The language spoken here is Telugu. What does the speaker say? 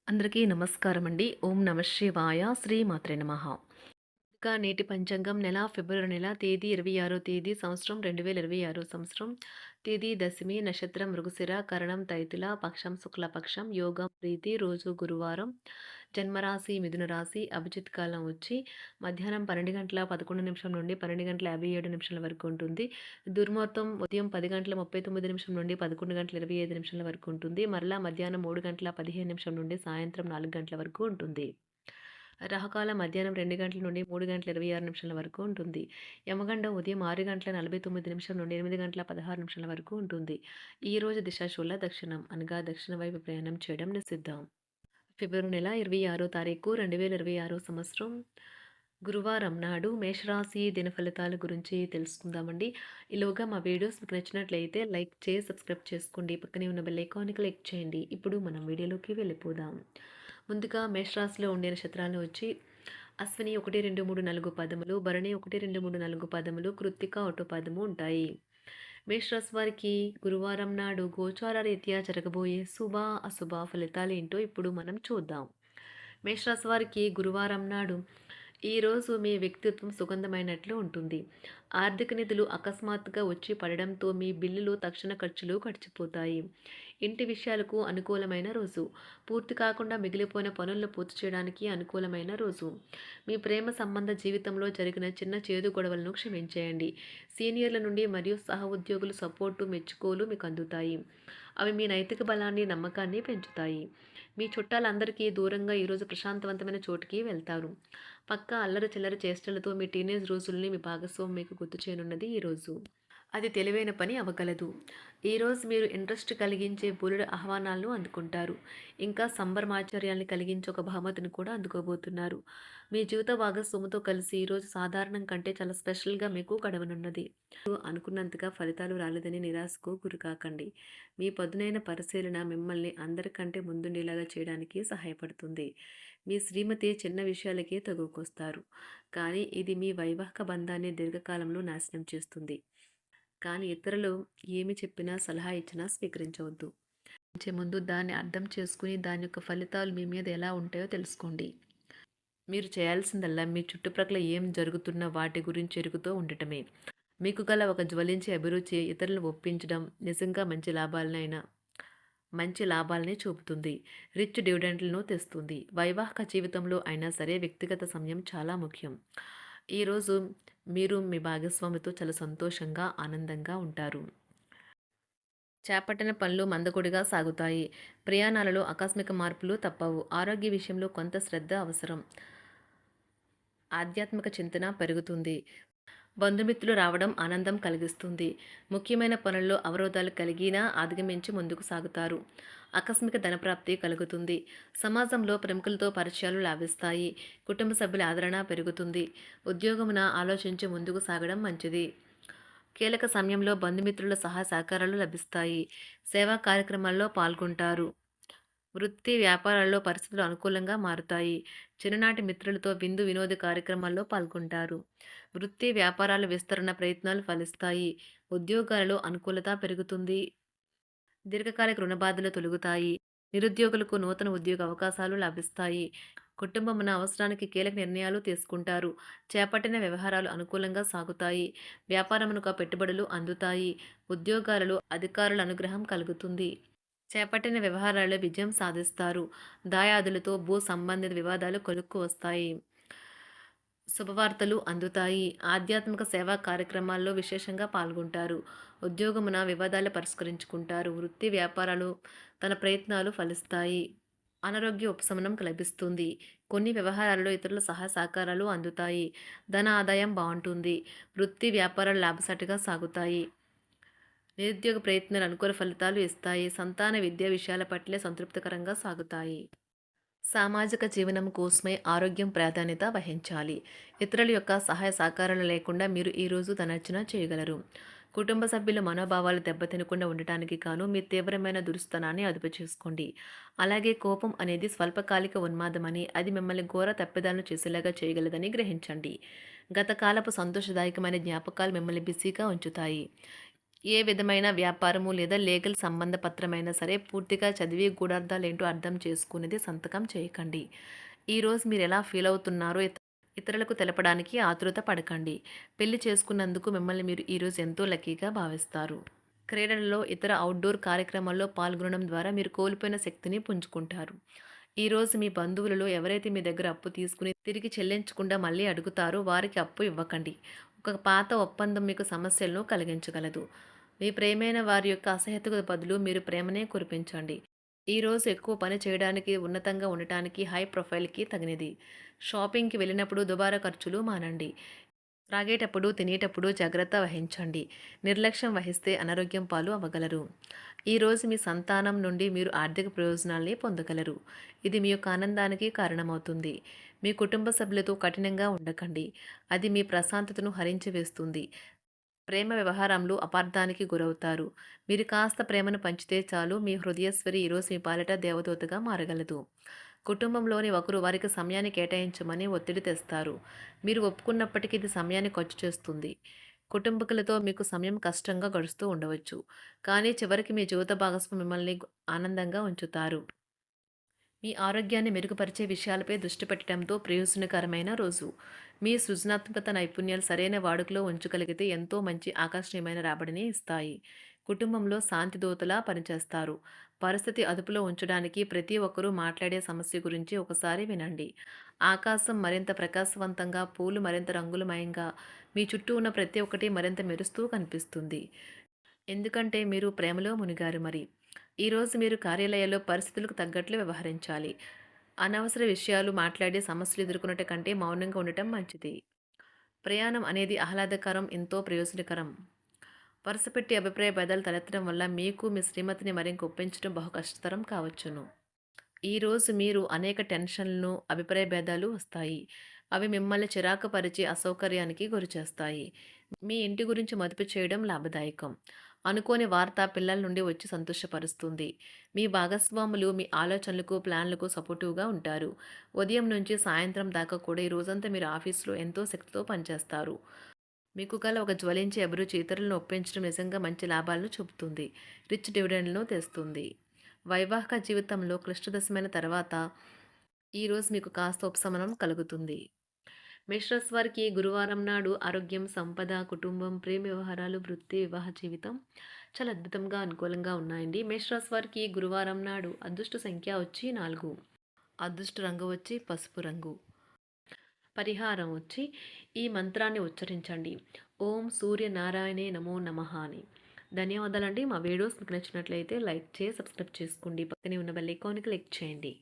అందరికీ నమస్కారం అండి. ఓం నమ శివాయ. శ్రీమాత్రే నమః. ఇక నేటి పంచాంగం నెల ఫిబ్రవరి నెల తేదీ 26 తేదీ సంవత్సరం 2026 సంవత్సరం తేదీ దశమి నక్షత్రం మృగశిర కరణం తైతుల పక్షం శుక్లపక్షం యోగం ప్రీతి రోజు గురువారం జన్మరాశి మిథున రాశి అభిజిత్ కాలం వచ్చి మధ్యాహ్నం 12 గంటల 11 నిమిషం నుండి 12 గంటల 57 నిమిషాల వరకు ఉంటుంది. దుర్ముహూర్తం ఉదయం 10 గంటల 39 నిమిషం నుండి 11 గంటల 25 నిమిషాల వరకు ఉంటుంది. మరలా మధ్యాహ్నం 3 గంటల 15 నిమిషం నుండి సాయంత్రం 4 గంటల వరకు ఉంటుంది. రాహుకాలం మధ్యాహ్నం 2 గంటల నుండి 3 గంటల 26 నిమిషాల వరకు ఉంటుంది. యమగండం ఉదయం 6 గంటల 49 నిమిషం నుండి 8 గంటల 16 నిమిషాల వరకు ఉంటుంది. ఈరోజు దిశాశూల దక్షిణం అనగా దక్షిణ వైపు ప్రయాణం చేయడం నిషిద్ధం. ఫిబ్రవరి నెల 26 తారీఖు 2026 సంవత్సరం గురువారం నాడు మేషరాశి దిన ఫలితాల గురించి తెలుసుకుందామండి. ఈలోగా మా వీడియోస్ మీకు నచ్చినట్లయితే లైక్ చేసి సబ్స్క్రైబ్ చేసుకోండి. పక్కనే ఉన్న బెల్ ఐకాన్ని క్లిక్ చేయండి. ఇప్పుడు మనం వీడియోలోకి వెళ్ళిపోదాం. ముందుగా మేషరాశిలో ఉండే నక్షత్రాలు వచ్చి అశ్విని 1, 2, 3, 4 పదములు, భరణి 1, 2, 3, 4 పదములు, కృత్తిక 1 పదము ఉంటాయి. మేషరాశి వారికి గురువారం నాడు గోచార రీత్యా జరగబోయే శుభ అశుభ ఫలితాలు ఏంటో ఇప్పుడు మనం చూద్దాం. మేషరాశి వారికి గురువారం నాడు ఈరోజు మీ వ్యక్తిత్వం సుగంధమైనట్లు ఉంటుంది. ఆర్థిక నిధులు అకస్మాత్తుగా వచ్చి పడడంతో మీ బిల్లులు తక్షణ ఖర్చులు గడిచిపోతాయి. ఇంటి విషయాలకు అనుకూలమైన రోజు. పూర్తి కాకుండా మిగిలిపోయిన పనులను పూర్తి చేయడానికి అనుకూలమైన రోజు. మీ ప్రేమ సంబంధ జీవితంలో జరిగిన చిన్న చేదు గొడవలను క్షమించేయండి. సీనియర్ల నుండి మరియు సహ ఉద్యోగుల సపోర్టు మెచ్చుకోలు మీకు అందుతాయి. అవి మీ నైతిక బలాన్ని నమ్మకాన్ని పెంచుతాయి. మీ చుట్టాలందరికీ దూరంగా ఈరోజు ప్రశాంతవంతమైన చోటుకి వెళ్తారు. పక్కా అల్లరి చిల్లరి చేష్టలతో మీ టీనేజ్ రోజుల్ని మీ భాగస్వామి మీకు గుర్తు చేయనున్నది ఈరోజు. అది తెలివైన పని అవ్వగలదు. ఈరోజు మీరు ఇంట్రెస్ట్ కలిగించే బోలెడు ఆహ్వానాలను అందుకుంటారు. ఇంకా సంబరమాచర్యాన్ని కలిగించే ఒక బహుమతిని కూడా అందుకోబోతున్నారు. మీ జీవిత భాగస్వామితో కలిసి ఈరోజు సాధారణం కంటే చాలా స్పెషల్గా మీకు గడవనున్నది. మీరు అనుకున్నంతగా ఫలితాలు రాలేదని నిరాశకు గురికాకండి. మీ పదునైన పరిశీలన మిమ్మల్ని అందరికంటే ముందుండేలాగా చేయడానికి సహాయపడుతుంది. మీ శ్రీమతి చిన్న విషయాలకే తగువకొస్తారు. కానీ ఇది మీ వైవాహిక బంధాన్ని దీర్ఘకాలంలో నాశనం చేస్తుంది. కానీ ఇతరులు ఏమి చెప్పినా సలహా ఇచ్చినా స్వీకరించవద్దు. ముందు దాన్ని అర్థం చేసుకుని దాని యొక్క ఫలితాలు మీ మీద ఎలా ఉంటాయో తెలుసుకోండి. మీరు చేయాల్సిందల్లా మీ చుట్టుప్రక్కల ఏం జరుగుతున్న వాటి గురించి ఎరుగుతూ ఉండటమే. మీకు గల ఒక జ్వలించే అభిరుచి ఇతరులను ఒప్పించడం నిజంగా మంచి లాభాలనే చూపుతుంది. రిచ్ డివిడెండ్లను తెస్తుంది. వైవాహిక జీవితంలో అయినా సరే వ్యక్తిగత సమయం చాలా ముఖ్యం. ఈరోజు మీరు మీ భాగస్వామితో చాలా సంతోషంగా ఆనందంగా ఉంటారు. చేపట్టిన పనులు మందకొడిగా సాగుతాయి. ప్రయాణాలలో ఆకస్మిక మార్పులు తప్పవు. ఆరోగ్య విషయంలో కొంత శ్రద్ధ అవసరం. ఆధ్యాత్మిక చింతన పెరుగుతుంది. బంధుమిత్రులు రావడం ఆనందం కలిగిస్తుంది. ముఖ్యమైన పనుల్లో అవరోధాలు కలిగినా అధిగమించి ముందుకు సాగుతారు. ఆకస్మిక ధనప్రాప్తి కలుగుతుంది. సమాజంలో ప్రముఖులతో పరిచయాలు లాభిస్తాయి. కుటుంబ సభ్యుల ఆదరణ పెరుగుతుంది. ఉద్యోగమున ఆలోచించి ముందుకు సాగడం మంచిది. కీలక సమయంలో బంధుమిత్రుల సహాయ సహకారాలు లభిస్తాయి. సేవా కార్యక్రమాల్లో పాల్గొంటారు. వృత్తి వ్యాపారాల్లో పరిస్థితులు అనుకూలంగా మారుతాయి. చిన్ననాటి మిత్రులతో విందు వినోద కార్యక్రమాల్లో పాల్గొంటారు. వృత్తి వ్యాపారాల విస్తరణ ప్రయత్నాలు ఫలిస్తాయి. ఉద్యోగాలలో అనుకూలత పెరుగుతుంది. దీర్ఘకాలిక రుణ బాధలు తొలగుతాయి. నిరుద్యోగులకు నూతన ఉద్యోగ అవకాశాలు లభిస్తాయి. కుటుంబమున అవసరానికి కీలక నిర్ణయాలు తీసుకుంటారు. చేపట్టిన వ్యవహారాలు అనుకూలంగా సాగుతాయి. వ్యాపారమునకు పెట్టుబడులు అందుతాయి. ఉద్యోగాలలో అధికారుల అనుగ్రహం కలుగుతుంది. చేపట్టిన వ్యవహారాల్లో విజయం సాధిస్తారు. దాయాదులతో భూ సంబంధిత వివాదాలు కొలుక్కు వస్తాయి. శుభవార్తలు అందుతాయి. ఆధ్యాత్మిక సేవా కార్యక్రమాల్లో విశేషంగా పాల్గొంటారు. ఉద్యోగమున వివాదాలు పరిష్కరించుకుంటారు. వృత్తి వ్యాపారాలు తన ప్రయత్నాలు ఫలిస్తాయి. అనారోగ్య ఉపశమనం లభిస్తుంది. కొన్ని వ్యవహారాల్లో ఇతరుల సహాయ సహకారాలు అందుతాయి. ధన ఆదాయం బాగుంటుంది. వృత్తి వ్యాపారాలు లాభసాటిగా సాగుతాయి. నిరుద్యోగ ప్రయత్నాలు అనుకూల ఫలితాలు ఇస్తాయి. సంతాన విద్యా విషయాల పట్లే సంతృప్తికరంగా సాగుతాయి. సామాజిక జీవనం కోసమే ఆరోగ్యం ప్రాధాన్యత వహించాలి. ఇతరుల యొక్క సహాయ సహకారాలు లేకుండా మీరు ఈరోజు ధనార్జన చేయగలరు. కుటుంబ సభ్యుల మనోభావాలు దెబ్బతినకుండా ఉండటానికి గాను మీ తీవ్రమైన దురుస్తనాన్ని అదుపు చేసుకోండి. అలాగే కోపం అనేది స్వల్పకాలిక ఉన్మాదమని, అది మిమ్మల్ని ఘోర తప్పిదాలను చేసేలాగా చేయగలదని గ్రహించండి. గత కాలపు సంతోషదాయకమైన జ్ఞాపకాలు మిమ్మల్ని బిజీగా ఉంచుతాయి. ఏ విధమైన వ్యాపారము లేదా లీగల్ సంబంధ పత్రమైనా సరే పూర్తిగా చదివి గూఢార్థాలేంటో అర్థం చేసుకునేది సంతకం చేయకండి. ఈరోజు మీరు ఎలా ఫీల్ అవుతున్నారో ఇతరులకు తెలపడానికి ఆతృత పడకండి. పెళ్లి చేసుకున్నందుకు మిమ్మల్ని మీరు ఈరోజు ఎంతో లక్కీగా భావిస్తారు. క్రీడలలో ఇతర అవుట్‌డోర్ కార్యక్రమాల్లో పాల్గొనడం ద్వారా మీరు కోల్పోయిన శక్తిని పుంజుకుంటారు. ఈరోజు మీ బంధువులలో ఎవరైతే మీ దగ్గర అప్పు తీసుకుని తిరిగి చెల్లించకుండా మళ్ళీ అడుగుతారో వారికి అప్పు ఇవ్వకండి. ఒక పాత ఒప్పందం మీకు సమస్యలను కలిగించగలదు. మీ ప్రియమైన వారి యొక్క అసహ్యతకు బదులు మీరు ప్రేమనే కురిపించండి. ఈరోజు ఎక్కువ పని చేయడానికి, ఉన్నతంగా ఉండటానికి, హై ప్రొఫైల్‌కి తగినది. షాపింగ్‌కి వెళ్ళినప్పుడు దుబారా ఖర్చులు మానండి. త్రాగేటప్పుడు, తినేటప్పుడు జాగ్రత్త వహించండి. నిర్లక్ష్యం వహిస్తే అనారోగ్యం పాలు అవ్వగలరు. ఈరోజు మీ సంతానం నుండి మీరు ఆర్థిక ప్రయోజనాల్ని పొందగలరు. ఇది మీ యొక్క ఆనందానికి కారణమవుతుంది. మీ కుటుంబ సభ్యులతో కఠినంగా ఉండకండి. అది మీ ప్రశాంతతను హరించి వేస్తుంది. ప్రేమ వ్యవహారంలో అపార్థానికి గురవుతారు. మీరు కాస్త ప్రేమను పంచితే చాలు మీ హృదయేశ్వరి ఈరోజు మీ పాలిట దేవదూతగా మారగలదు. కుటుంబంలోని ఒకరు వారికి సమయాన్ని కేటాయించమని ఒత్తిడి తెస్తారు. మీరు ఒప్పుకున్నప్పటికీ ఇది సమయాన్ని ఖర్చు చేస్తుంది. కుటుంబకులతో మీకు సమయం కష్టంగా గడుస్తూ ఉండవచ్చు. కానీ చివరికి మీ జీవిత భాగస్వామి మిమ్మల్ని ఆనందంగా ఉంచుతారు. మీ ఆరోగ్యాన్ని మెరుగుపరిచే విషయాలపై దృష్టి పెట్టడంతో ప్రయోజనకరమైన రోజు. మీ సృజనాత్మకత నైపుణ్యాలు సరైన వాడుకలో ఉంచగలిగితే ఎంతో మంచి ఆకర్షణీయమైన రాబడిని ఇస్తాయి. కుటుంబంలో శాంతి దూతలా పనిచేస్తారు. పరిస్థితి అదుపులో ఉంచడానికి ప్రతి ఒక్కరూ మాట్లాడే సమస్య గురించి ఒకసారి వినండి. ఆకాశం మరింత ప్రకాశవంతంగా, పూలు మరింత రంగులమయంగా, మీ చుట్టూ ఉన్న ప్రతి ఒక్కటి మరింత మెరుస్తూ కనిపిస్తుంది. ఎందుకంటే మీరు ప్రేమలో మునిగారు మరి. ఈరోజు మీరు కార్యాలయాల్లో పరిస్థితులకు తగ్గట్లు వ్యవహరించాలి. అనవసర విషయాలు మాట్లాడి సమస్యలు ఎదుర్కొనట కంటే మౌనంగా ఉండటం మంచిది. ప్రయాణం అనేది ఆహ్లాదకరం, ఎంతో ప్రయోజనకరం. వరుసపెట్టి అభిప్రాయ భేదాలు తలెత్తడం వల్ల మీకు మీ శ్రీమతిని మరింక ఒప్పించడం బహు కష్టతరం కావచ్చును. ఈరోజు మీరు అనేక టెన్షన్లను, అభిప్రాయ భేదాలు వస్తాయి. అవి మిమ్మల్ని చిరాకు పరిచి అసౌకర్యానికి గురిచేస్తాయి. మీ ఇంటి గురించి మదుపు చేయడం లాభదాయకం. అనుకోని వార్త పిల్లల నుండి వచ్చి సంతోషపరుస్తుంది. మీ భాగస్వాములు మీ ఆలోచనలకు, ప్లాన్లకు సపోర్టివ్‌గా ఉంటారు. ఉదయం నుంచి సాయంత్రం దాకా కూడా ఈ రోజంతా మీరు ఆఫీస్‌లో ఎంతో శక్తితో పనిచేస్తారు. మీకు గల ఒక జ్వలించే అభిరుచి ఇతరులను ఒప్పించడం నిజంగా మంచి లాభాలను చూపుతుంది. రిచ్ డివిడెండ్‌లను తెస్తుంది. వైవాహిక జీవితంలో క్లిష్టదశమైన తర్వాత ఈరోజు మీకు కాస్త ఉపశమనం కలుగుతుంది. మేషరాశి వారికి గురువారం నాడు ఆరోగ్యం, సంపద, కుటుంబం, ప్రేమ వ్యవహారాలు, వృత్తి, వివాహ జీవితం చాలా అద్భుతంగా అనుకూలంగా ఉన్నాయండి. మేషరాశి వారికి గురువారం నాడు అదృష్ట సంఖ్య వచ్చి 4. అదృష్ట రంగు వచ్చి పసుపు రంగు. పరిహారం వచ్చి ఈ మంత్రాన్ని ఉచ్చరించండి. ఓం సూర్యనారాయణే నమో నమః అని. ధన్యవాదాలండి. మా వీడియోస్ మీకు నచ్చినట్లయితే లైక్ చేసి సబ్స్క్రైబ్ చేసుకోండి. పక్కనే ఉన్న బెల్ ఐకాన్‌ని క్లిక్ చేయండి.